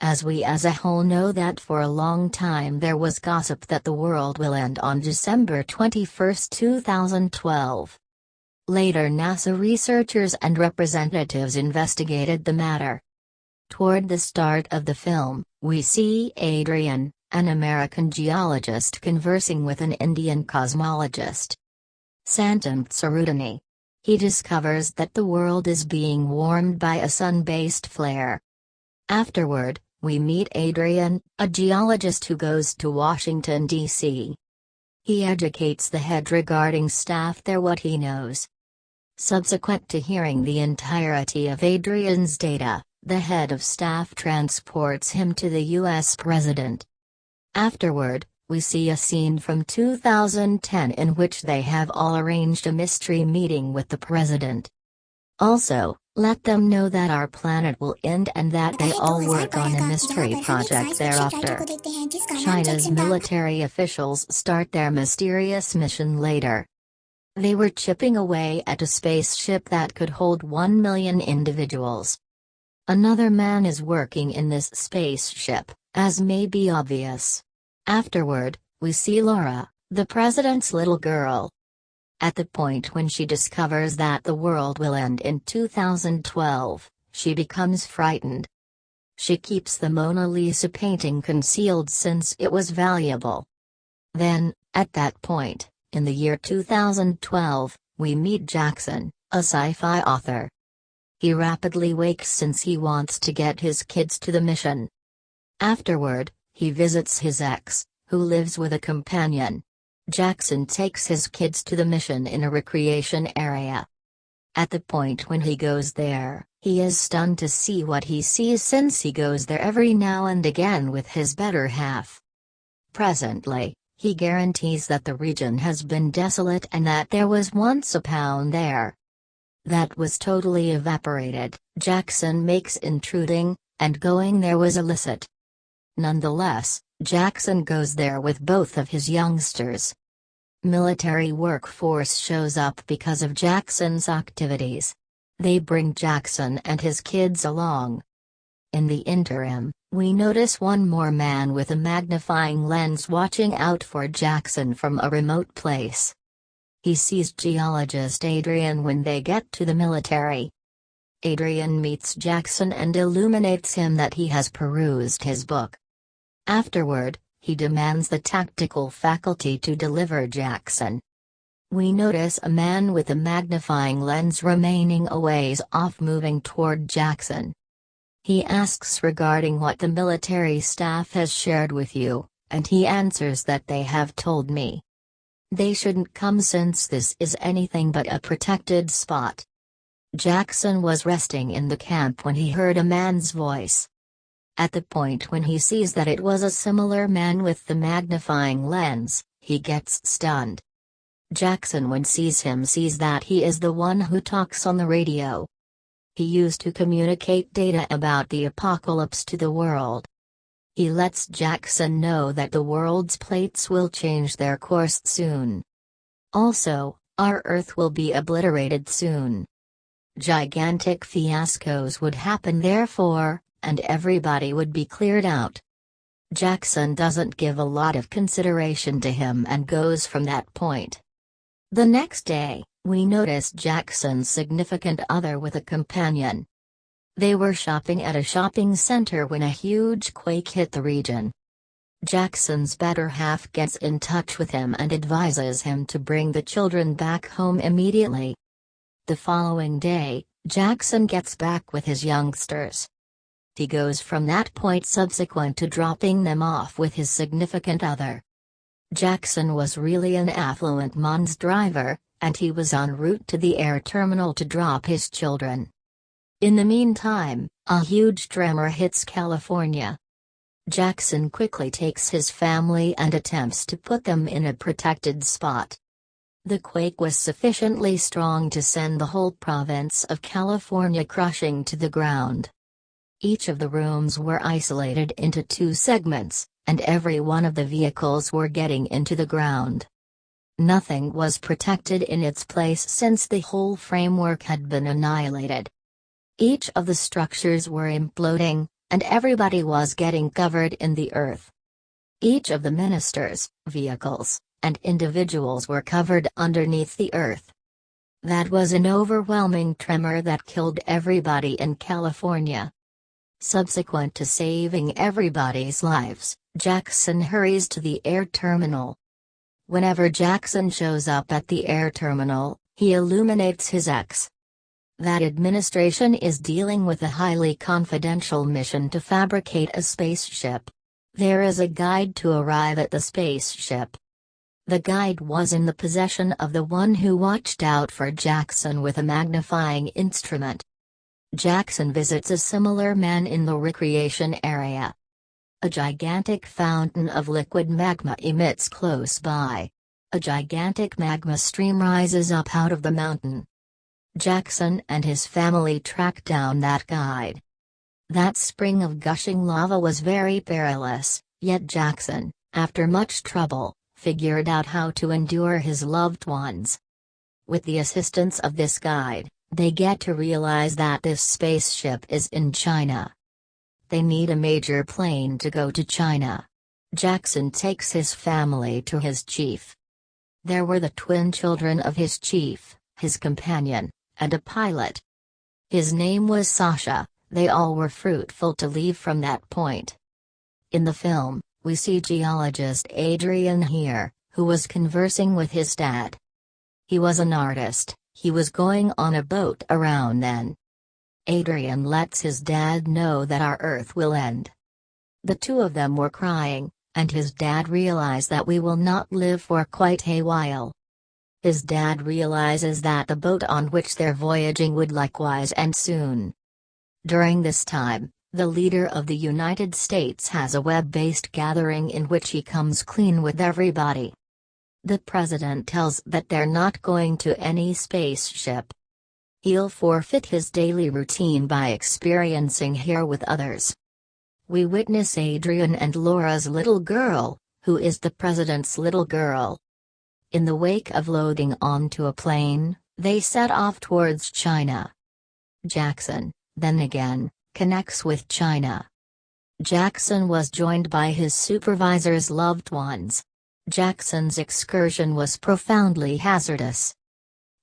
as we as a whole know that for a long time there was gossip that the world will end on December 21, 2012. Later NASA researchers and representatives investigated the matter. Toward the start of the film, we see Adrian, an American geologist, conversing with an Indian cosmologist, Santam Sarudani. He discovers that the world is being warmed by a sun-based flare. Afterward, we meet Adrian, a geologist who goes to Washington, D.C. He educates the head regarding staff there what he knows. Subsequent to hearing the entirety of Adrian's data, the head of staff transports him to the U.S. president. Afterward, we see a scene from 2010 in which they have all arranged a mystery meeting with the president. Also, let them know that our planet will end and that they all work on a mystery project thereafter. China's military officials start their mysterious mission later. They were chipping away at a spaceship that could hold 1 million individuals. Another man is working in this spaceship, as may be obvious. Afterward, we see Laura, the president's little girl. At the point when she discovers that the world will end in 2012, she becomes frightened. She keeps the Mona Lisa painting concealed since it was valuable. Then, at that point, in the year 2012, we meet Jackson, a sci-fi author. He rapidly wakes since he wants to get his kids to the mission. Afterward, he visits his ex, who lives with a companion. Jackson takes his kids to the mission in a recreation area. At the point when he goes there, he is stunned to see what he sees since he goes there every now and again with his better half. Presently, he guarantees that the region has been desolate and that there was once a pound there. That was totally evaporated, Jackson makes intruding, and going there was illicit. Nonetheless, Jackson goes there with both of his youngsters. Military workforce shows up because of Jackson's activities. They bring Jackson and his kids along. In the interim, we notice one more man with a magnifying lens watching out for Jackson from a remote place. He sees geologist Adrian when they get to the military. Adrian meets Jackson and illuminates him that he has perused his book. Afterward, he demands the tactical faculty to deliver Jackson. We notice a man with a magnifying lens remaining a ways off moving toward Jackson. He asks regarding what the military staff has shared with you, and he answers that they have told me. They shouldn't come since this is anything but a protected spot. Jackson was resting in the camp when he heard a man's voice. At the point when he sees that it was a similar man with the magnifying lens, he gets stunned. Jackson when sees him sees that he is the one who talks on the radio. He used to communicate data about the apocalypse to the world. He lets Jackson know that the world's plates will change their course soon. Also, our Earth will be obliterated soon. Gigantic fiascos would happen therefore, and everybody would be cleared out. Jackson doesn't give a lot of consideration to him and goes from that point. The next day, we notice Jackson's significant other with a companion. They were shopping at a shopping center when a huge quake hit the region. Jackson's better half gets in touch with him and advises him to bring the children back home immediately. The following day, Jackson gets back with his youngsters. He goes from that point subsequent to dropping them off with his significant other. Jackson was really an affluent man's driver, and he was en route to the air terminal to drop his children. In the meantime, a huge tremor hits California. Jackson quickly takes his family and attempts to put them in a protected spot. The quake was sufficiently strong to send the whole province of California crushing to the ground. Each of the rooms were isolated into 2 segments, and every one of the vehicles were getting into the ground. Nothing was protected in its place since the whole framework had been annihilated. Each of the structures were imploding, and everybody was getting covered in the earth. Each of the ministers, vehicles, and individuals were covered underneath the earth. That was an overwhelming tremor that killed everybody in California. Subsequent to saving everybody's lives, Jackson hurries to the air terminal. Whenever Jackson shows up at the air terminal, he illuminates his ex. That administration is dealing with a highly confidential mission to fabricate a spaceship. There is a guide to arrive at the spaceship. The guide was in the possession of the one who watched out for Jackson with a magnifying instrument. Jackson visits a similar man in the recreation area. A gigantic fountain of liquid magma emits close by. A gigantic magma stream rises up out of the mountain. Jackson and his family track down that guide. That spring of gushing lava was very perilous, yet Jackson, after much trouble, figured out how to endure his loved ones. With the assistance of this guide, they get to realize that this spaceship is in China. They need a major plane to go to China. Jackson takes his family to his chief. There were the twin children of his chief, his companion, and a pilot. His name was Sasha. They all were fruitful to leave from that point. In the film, we see geologist Adrian here, who was conversing with his dad. He was an artist, he was going on a boat around then. Adrian lets his dad know that our Earth will end. The two of them were crying, and his dad realized that we will not live for quite a while. His dad realizes that the boat on which they're voyaging would likewise end soon. During this time, the leader of the United States has a web-based gathering in which he comes clean with everybody. The president tells that they're not going to any spaceship. He'll forfeit his daily routine by experiencing here with others. We witness Adrian and Laura's little girl, who is the president's little girl. In the wake of loading onto a plane, they set off towards China. Jackson, then again, connects with China. Jackson was joined by his supervisor's loved ones. Jackson's excursion was profoundly hazardous.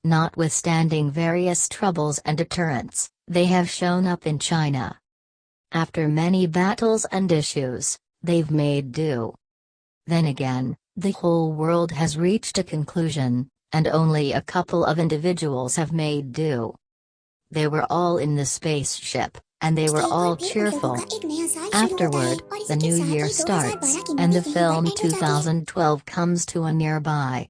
Notwithstanding various troubles and deterrents, they have shown up in China. After many battles and issues, they've made do. Then again, the whole world has reached a conclusion, and only a couple of individuals have made do. They were all in the spaceship, and they were all cheerful. Afterward, the new year starts, and the film 2012 comes to a nearby.